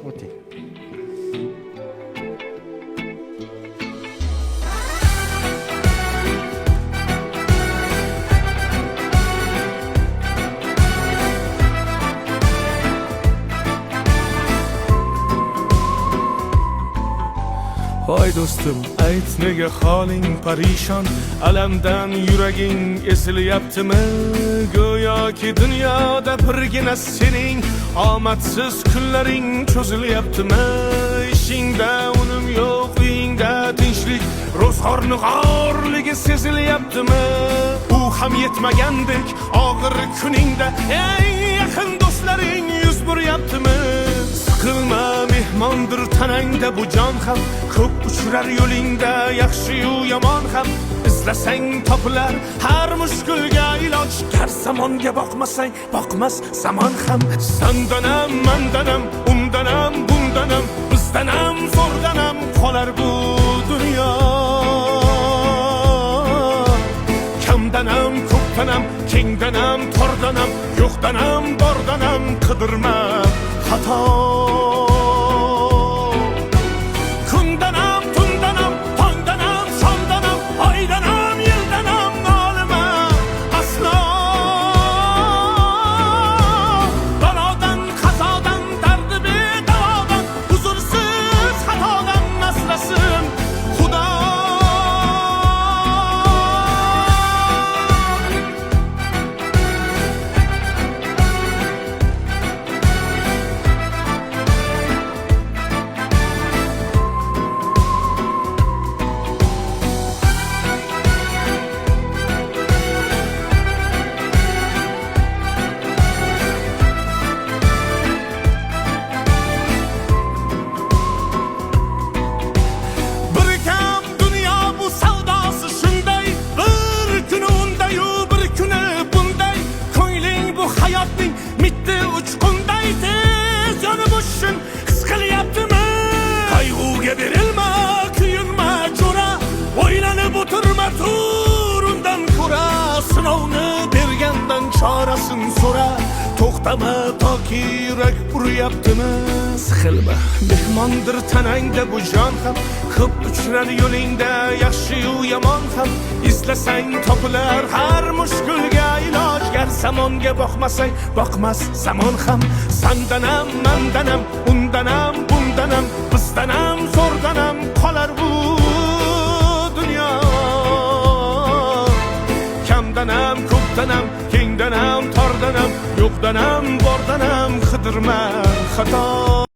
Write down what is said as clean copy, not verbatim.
o'ting. Voy do'stim, ayt nega holing parishon, alamdan yuraging esilyaptimi? Go'yoki dunyoda birgina sening omadsiz kunlaring cho'zilyaptimi? Ishingda unum yo'q, uyingda tinchlik, ro'zg'orning g'orligi sezilyaptimi? U ham yetmagandek og'ir kuningda eng yaqin do'stlaring yuz buryaptimi? Siqilma, mehmondir tanangda bu jon ham, ko'p uchrar yo'lingda yaxshi-yu yomon ham. Izlasang topilar har mushkulga iloj, gar zamonga boqmasang boqmas zamon ham. Sandanam, mandanam, undanam, bundanam, bizdanam, zo'rdanam qolar bu dunyo. Kamdanam, ko'pdanam, kengdanam, tordanam, yo'qdanam, bordanam qidirma xato. Kundanam, tundanam, tongdanam, shomdanam, oydanam, yildanam nolima aslo. Balodan, qazodan, dardi bedavodan, huzursiz xatodan asrasin Xudo. Mitti uçqunday tez yonib o'shin his qilyaptimi? Qayg'uga berilma, kuyinma jo'ra, o'ylanib o'tirma, tur undan ko'ra. Sinovni bergandan chorasin so'ra, to'xtama toki yurak uryaptimi? Siqilma, mehmondir tanangda bu jon ham, ko'p uchrar yo'lingda yaxshi-yu yomon ham. Izlasang topilar har mushkulga iloj, gar zamonga boqmasang boqmas zamon ham. Sandanam, mandanam, undanam, bundanam, bizdanam, zo'rdanam qolar bu dunyo. Kamdanam, ko'pdanam, kengdanam, tordanam, yo'qdanam, bordanam qidirma xato.